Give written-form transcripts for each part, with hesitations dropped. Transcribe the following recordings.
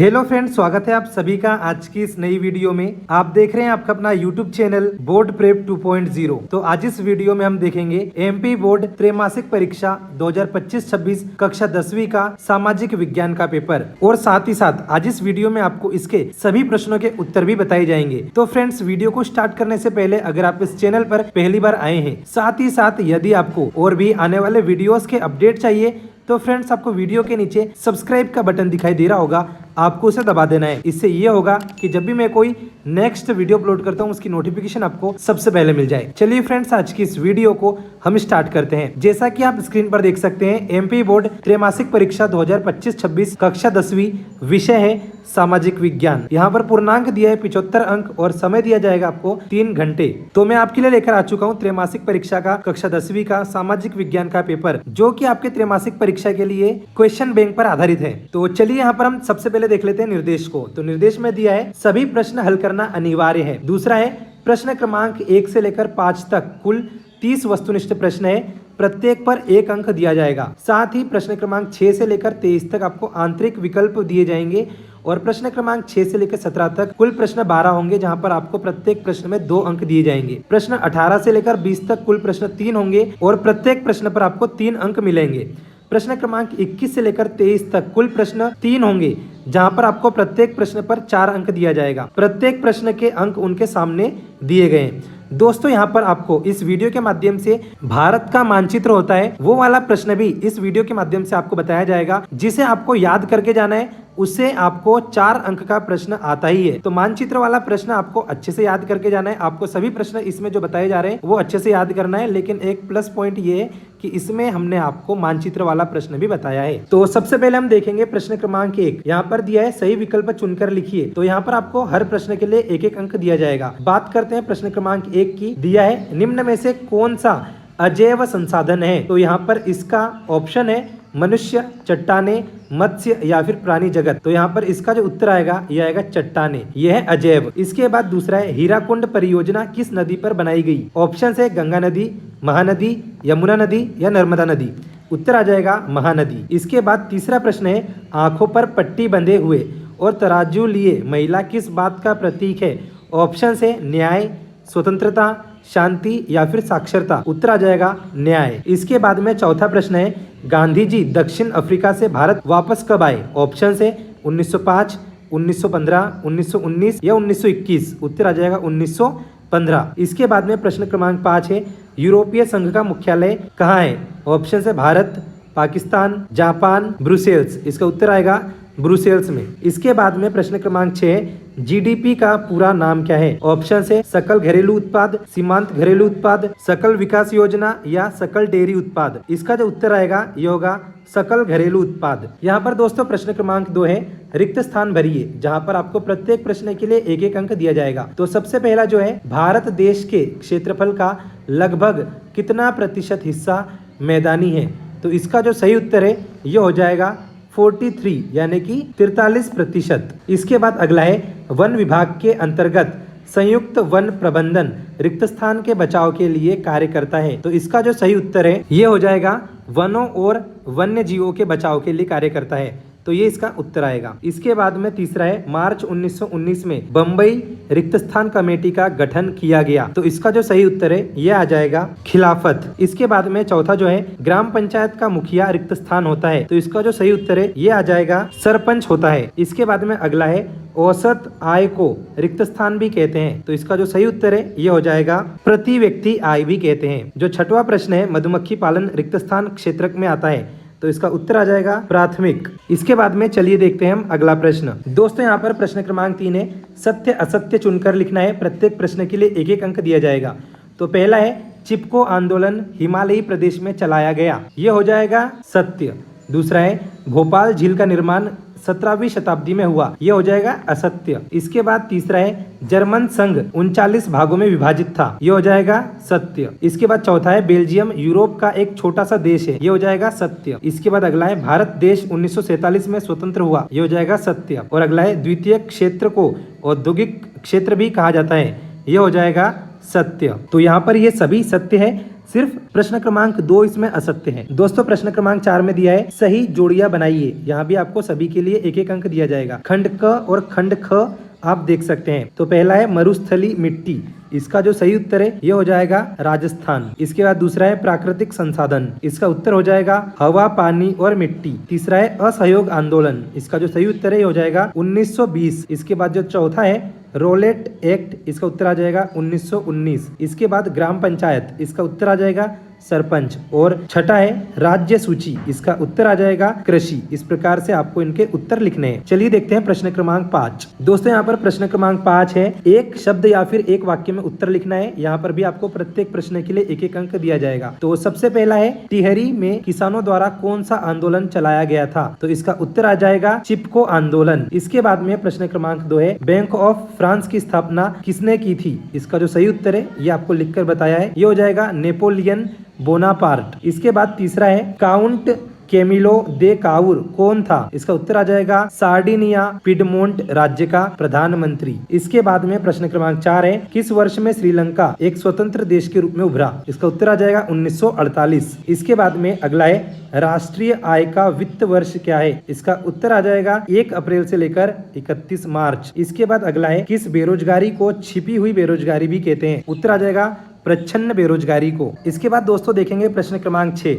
Hello friends, स्वागत है आप सभी का आज की इस नई वीडियो में। आप देख रहे हैं आपका अपना यूट्यूब चैनल बोर्ड प्रेप 2.0। तो आज इस वीडियो में हम देखेंगे एमपी बोर्ड त्रैमासिक परीक्षा 2025-26 कक्षा 10वीं का सामाजिक विज्ञान का पेपर, और साथ ही साथ आज इस वीडियो में आपको इसके सभी प्रश्नों के उत्तर भी बताए जाएंगे। तो फ्रेंड्स, वीडियो को स्टार्ट करने से पहले अगर आप इस चैनल पर पहली बार आए हैं, साथ ही साथ यदि आपको और भी आने वाले वीडियोस के अपडेट चाहिए तो फ्रेंड्स, आपको वीडियो के नीचे सब्सक्राइब का बटन दिखाई दे रहा होगा, आपको उसे दबा देना है। इससे ये होगा कि जब भी मैं कोई नेक्स्ट वीडियो अपलोड करता हूँ उसकी नोटिफिकेशन आपको सबसे पहले मिल जाए। चलिए फ्रेंड्स, आज की इस वीडियो को हम स्टार्ट करते हैं। जैसा कि आप स्क्रीन पर देख सकते हैं, एमपी बोर्ड त्रैमासिक परीक्षा 2025-26 कक्षा 10वीं, विषय है सामाजिक विज्ञान। यहाँ पर पूर्णांक दिया है 75 अंक और समय दिया जाएगा आपको 3 घंटे। तो मैं आपके लिए लेकर आ चुका हूँ त्रैमासिक परीक्षा का कक्षा 10वीं का सामाजिक विज्ञान का पेपर, जो कि आपके त्रैमासिक परीक्षा के लिए क्वेश्चन बैंक पर आधारित है। तो चलिए यहाँ पर हम सबसे पहले देख लेते हैं निर्देश को। तो निर्देश में दिया है सभी प्रश्न हल करना अनिवार्य है। दूसरा है प्रश्न क्रमांक 1 से लेकर 5 तक कुल 30 वस्तुनिष्ठ प्रश्न है, प्रत्येक पर 1 अंक दिया जाएगा। साथ ही प्रश्न क्रमांक 6 से लेकर 23 तक आपको आंतरिक विकल्प दिए जाएंगे, और प्रश्न क्रमांक 6 से लेकर 17 तक कुल प्रश्न 12 होंगे, जहां पर आपको प्रत्येक प्रश्न में 2 अंक दिए जाएंगे। प्रश्न 18 से लेकर 20 तक कुल प्रश्न 3 होंगे, और प्रत्येक प्रश्न पर आपको 3 अंक मिलेंगे। प्रश्न क्रमांक 21 से लेकर 23 तक कुल प्रश्न 3 होंगे, जहां पर आपको प्रत्येक प्रश्न पर 4 अंक दिया जाएगा। प्रत्येक प्रश्न के अंक उनके सामने दिए गए हैं। दोस्तों, यहाँ पर आपको इस वीडियो के माध्यम से भारत का मानचित्र होता है, वो वाला प्रश्न भी इस वीडियो के माध्यम से आपको बताया जाएगा, जिसे आपको याद करके जाना है। उससे आपको 4 अंक का प्रश्न आता ही है। तो मानचित्र वाला प्रश्न आपको अच्छे से याद करके जाना है। आपको सभी प्रश्न इसमें जो बताए जा रहे हैं वो अच्छे से याद करना है, लेकिन एक प्लस पॉइंट ये है कि इसमें हमने आपको मानचित्र वाला प्रश्न भी बताया है। तो सबसे पहले हम देखेंगे प्रश्न क्रमांक 1। यहाँ पर दिया है सही विकल्प चुनकर लिखिए। तो यहाँ पर आपको हर प्रश्न के लिए 1-1 अंक दिया जाएगा। बात करते हैं प्रश्न क्रमांक 1 की। दिया है निम्न में से कौन सा अजैव संसाधन है। तो यहाँ पर इसका ऑप्शन है मनुष्य, चट्टाने, मत्स्य या फिर प्राणी जगत। तो यहाँ पर इसका जो उत्तर आएगा यह आएगा चट्टाने, यह है अजैव। इसके बाद दूसरा है हीराकुंड परियोजना किस नदी पर बनाई गई। ऑप्शन है गंगा नदी, महानदी, यमुना नदी या नर्मदा नदी। उत्तर आ जाएगा महानदी। इसके बाद तीसरा प्रश्न है आंखों पर पट्टी बंधे हुए और तराजू लिए महिला किस बात का प्रतीक है। ऑप्शन है न्याय, स्वतंत्रता, शांति या फिर साक्षरता। उत्तर आ जाएगा न्याय। इसके बाद में चौथा प्रश्न है गांधी जी दक्षिण अफ्रीका से भारत वापस कब आए। ऑप्शन है 1905, 1915, 1919 या 1921। उत्तर आ जाएगा 1915। इसके बाद में प्रश्न क्रमांक 5 है यूरोपीय संघ का मुख्यालय कहाँ है। ऑप्शन है भारत, पाकिस्तान, जापान, ब्रुसेल्स। इसका उत्तर आएगा ब्रुसेल्स में। इसके बाद में प्रश्न क्रमांक 6 जीडीपी का पूरा नाम क्या है। ऑप्शन है सकल घरेलू उत्पाद, सीमांत घरेलू उत्पाद, सकल विकास योजना या सकल डेयरी उत्पाद। इसका जो उत्तर आएगा ये होगा सकल घरेलू उत्पाद। यहाँ पर दोस्तों प्रश्न क्रमांक 2 है रिक्त स्थान भरिए, जहाँ पर आपको प्रत्येक प्रश्न के लिए 1-1 अंक दिया जाएगा। तो सबसे पहला जो है भारत देश के क्षेत्रफल का लगभग कितना प्रतिशत हिस्सा मैदानी है। तो इसका जो सही उत्तर है ये हो जाएगा 43 यानी कि 43%। इसके बाद अगला है वन विभाग के अंतर्गत संयुक्त वन प्रबंधन रिक्त स्थान के बचाव के लिए कार्य करता है। तो इसका जो सही उत्तर है ये हो जाएगा वनों और वन्य जीवों के बचाव के लिए कार्य करता है। तो ये इसका उत्तर आएगा। इसके बाद में तीसरा है मार्च 1919 में बम्बई रिक्त स्थान कमेटी का गठन किया गया। तो इसका जो सही उत्तर है ये आ जाएगा खिलाफत। इसके बाद में चौथा जो है ग्राम पंचायत का मुखिया रिक्त स्थान होता है। तो इसका जो सही उत्तर है ये आ जाएगा सरपंच होता है। इसके बाद में अगला है औसत आय को रिक्त स्थान भी कहते हैं। तो इसका जो सही उत्तर है ये हो जाएगा प्रति व्यक्ति आय भी कहते हैं। जो छठवां प्रश्न है मधुमक्खी पालन रिक्त स्थान क्षेत्र में आता है। तो इसका उत्तर आ जाएगा प्राथमिक। इसके बाद में चलिए देखते हैं हम अगला प्रश्न। दोस्तों, यहाँ पर प्रश्न क्रमांक 3 है सत्य असत्य चुनकर लिखना है। प्रत्येक प्रश्न के लिए 1-1 अंक दिया जाएगा। तो पहला है चिपको आंदोलन हिमालयी प्रदेश में चलाया गया। ये हो जाएगा सत्य। दूसरा है भोपाल झील का निर्माण 17वीं शताब्दी में हुआ। यह हो जाएगा असत्य। इसके बाद तीसरा है जर्मन संघ 39 भागों में विभाजित था। यह हो जाएगा सत्य। इसके बाद चौथा है बेल्जियम यूरोप का एक छोटा सा देश है। यह हो जाएगा सत्य। इसके बाद अगला है भारत देश 1947 में स्वतंत्र हुआ। यह हो जाएगा सत्य। और अगला है द्वितीय क्षेत्र को औद्योगिक क्षेत्र भी कहा जाता है। यह हो जाएगा सत्य। तो यहाँ पर ये सभी सत्य है। सिर्फ प्रश्न क्रमांक 2 इसमें असत्य है। दोस्तों प्रश्न क्रमांक 4 में दिया है सही जोड़ियां बनाइए। यहाँ भी आपको सभी के लिए एक एक अंक दिया जाएगा। खंड क और खंड ख आप देख सकते हैं। तो पहला है मरुस्थली मिट्टी, इसका जो सही उत्तर है ये हो जाएगा राजस्थान। इसके बाद दूसरा है प्राकृतिक संसाधन, इसका उत्तर हो जाएगा हवा, पानी और मिट्टी। तीसरा है असहयोग आंदोलन, इसका जो सही उत्तर है ये हो जाएगा 1920। इसके बाद जो चौथा है रोलेट एक्ट, इसका उत्तर आ जाएगा 1919। इसके बाद ग्राम पंचायत, इसका उत्तर आ जाएगा सरपंच। और छठा है राज्य सूची, इसका उत्तर आ जाएगा कृषि। इस प्रकार से आपको इनके उत्तर लिखने हैं। चलिए देखते हैं प्रश्न क्रमांक 5। दोस्तों यहाँ पर प्रश्न क्रमांक 5 है एक शब्द या फिर एक वाक्य में उत्तर लिखना है। यहाँ पर भी आपको प्रत्येक प्रश्न के लिए एक एक अंक दिया जाएगा। तो सबसे पहला है टिहरी में किसानों द्वारा कौन सा आंदोलन चलाया गया था? तो इसका उत्तर आ जाएगा चिपको आंदोलन। इसके बाद में प्रश्न क्रमांक 2 है बैंक ऑफ फ्रांस की स्थापना किसने की थी? इसका जो सही उत्तर है ये आपको लिखकर बताया है, ये हो जाएगा नेपोलियन बोनापार्ट। इसके बाद तीसरा है काउंट कैमिलो दे काउर कौन था? इसका उत्तर आ जाएगा सार्डिनिया पिडमोंट राज्य का प्रधानमंत्री। इसके बाद में प्रश्न क्रमांक 4 है किस वर्ष में श्रीलंका एक स्वतंत्र देश के रूप में उभरा? इसका उत्तर आ जाएगा 1948। इसके बाद में अगला है राष्ट्रीय आय का वित्त वर्ष क्या है? इसका उत्तर आ जाएगा 1 अप्रैल से लेकर 31 मार्च। इसके बाद अगला है किस बेरोजगारी को छिपी हुई बेरोजगारी भी कहते हैं? उत्तर आ जाएगा प्रच्छन्न बेरोजगारी को। इसके बाद दोस्तों देखेंगे प्रश्न क्रमांक 6,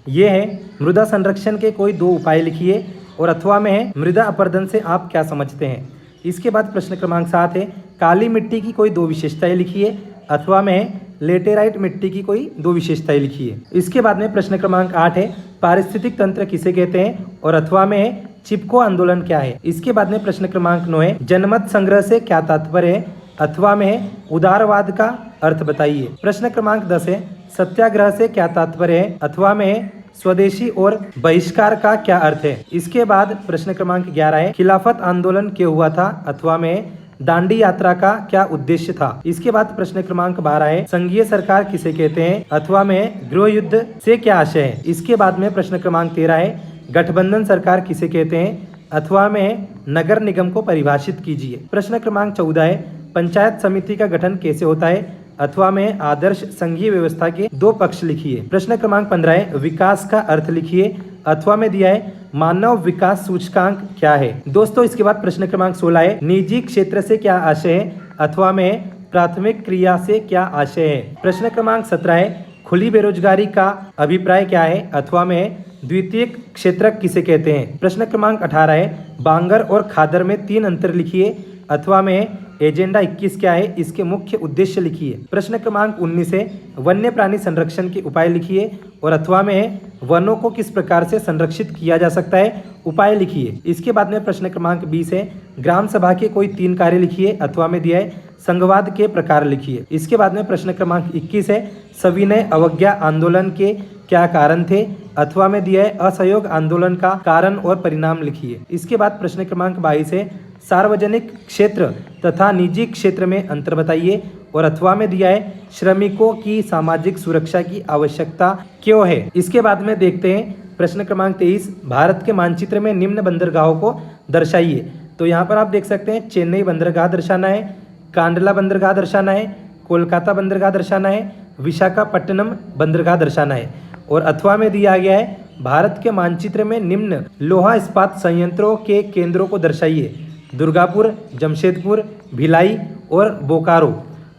ये है मृदा संरक्षण के कोई 2 उपाय लिखिए। और अथवा में है मृदा अपरदन से आप क्या समझते हैं? इसके बाद प्रश्न क्रमांक 7 है काली मिट्टी की कोई 2 विशेषताएं लिखिए। अथवा में है लेटेराइट मिट्टी की कोई 2 विशेषताएं लिखिए। इसके बाद में प्रश्न क्रमांक 8 है पारिस्थितिक तंत्र किसे कहते हैं? और अथवा में है चिपको आंदोलन क्या है? इसके बाद में प्रश्न क्रमांक 9 है जनमत संग्रह से क्या तात्पर्य है? अथवा में है उदारवाद का अर्थ बताइए। प्रश्न क्रमांक 10 है सत्याग्रह से क्या तात्पर्य है? अथवा में है स्वदेशी और बहिष्कार का क्या अर्थ है? इसके बाद प्रश्न क्रमांक 11 है खिलाफत आंदोलन क्यों हुआ था? अथवा में दांडी यात्रा का क्या उद्देश्य था? इसके बाद प्रश्न क्रमांक 12 है संघीय सरकार किसे कहते हैं? अथवा में गृह युद्ध से क्या आशय है? इसके बाद में प्रश्न क्रमांक 13 है गठबंधन सरकार किसे कहते हैं? अथवा में नगर निगम को परिभाषित कीजिए। प्रश्न क्रमांक 14 है पंचायत समिति का गठन कैसे होता है? अथवा में आदर्श संघीय व्यवस्था के 2 पक्ष लिखिए। प्रश्न क्रमांक 15 है विकास का अर्थ लिखिए। अथवा में दिया है मानव विकास सूचकांक क्या है? दोस्तों इसके बाद प्रश्न क्रमांक 16 है निजी क्षेत्र से क्या आशय है? अथवा में प्राथमिक क्रिया से क्या आशय है? प्रश्न क्रमांक 17 है खुली बेरोजगारी का अभिप्राय क्या है? अथवा में द्वितीयक क्षेत्रक किसे कहते हैं? प्रश्न क्रमांक 18 है बांगर और खादर में 3 अंतर लिखिए। अथवा में एजेंडा 21 क्या है? इसके मुख्य उद्देश्य लिखिए। प्रश्न क्रमांक 19 है वन्य प्राणी संरक्षण के उपाय लिखिए। और अथवा में वनों को किस प्रकार से संरक्षित किया जा सकता है? उपाय लिखिए। इसके बाद में प्रश्न क्रमांक 20 है ग्राम सभा के कोई 3 कार्य लिखिए। अथवा में दिया है संघवाद के प्रकार लिखिए। इसके बाद में प्रश्न क्रमांक 21 है सविनय अवज्ञा आंदोलन के क्या कारण थे? अथवा में दिया है असहयोग आंदोलन का कारण और परिणाम लिखिए। इसके बाद प्रश्न क्रमांक 22 है सार्वजनिक क्षेत्र तथा निजी क्षेत्र में अंतर बताइए। और अथवा में दिया है श्रमिकों की सामाजिक सुरक्षा की आवश्यकता क्यों है? इसके बाद में देखते हैं प्रश्न क्रमांक 23 भारत के मानचित्र में निम्न बंदरगाहों को दर्शाइए। तो यहाँ पर आप देख सकते हैं चेन्नई बंदरगाह दर्शाना है, कांडला बंदरगाह दर्शाना है, कोलकाता बंदरगाह दर्शाना है, विशाखापट्टनम बंदरगाह दर्शाना है। और अथवा में दिया गया है भारत के मानचित्र में निम्न लोहा इस्पात संयंत्रों के केंद्रों को दर्शाइए दुर्गापुर, जमशेदपुर, भिलाई और बोकारो।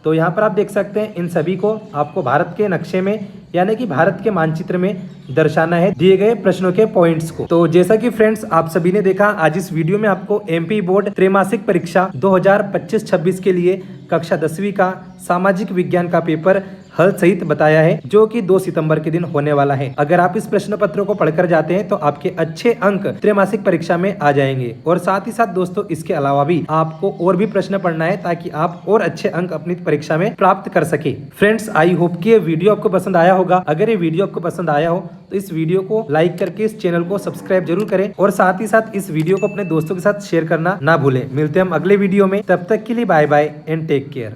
तो यहाँ पर आप देख सकते हैं इन सभी को आपको भारत के नक्शे में यानी कि भारत के मानचित्र में दर्शाना है दिए गए प्रश्नों के पॉइंट्स को। तो जैसा कि फ्रेंड्स आप सभी ने देखा आज इस वीडियो में आपको एमपी बोर्ड त्रैमासिक परीक्षा 2025-26 के लिए कक्षा 10वीं का सामाजिक विज्ञान का पेपर हल सहित बताया है जो कि 2 सितंबर के दिन होने वाला है। अगर आप इस प्रश्न पत्र को पढ़कर जाते हैं तो आपके अच्छे अंक त्रैमासिक परीक्षा में आ जाएंगे। और साथ ही साथ दोस्तों इसके अलावा भी आपको और भी प्रश्न पढ़ना है ताकि आप और अच्छे अंक अपनी परीक्षा में प्राप्त कर सके। फ्रेंड्स आई होप कि ये वीडियो आपको पसंद आया होगा। अगर ये वीडियो आपको पसंद आया हो तो इस वीडियो को लाइक करके इस चैनल को सब्सक्राइब जरूर करें और साथ ही साथ इस वीडियो को अपने दोस्तों के साथ शेयर करना ना भूलें। मिलते हैं हम अगले वीडियो में, तब तक के लिए bye bye and take care.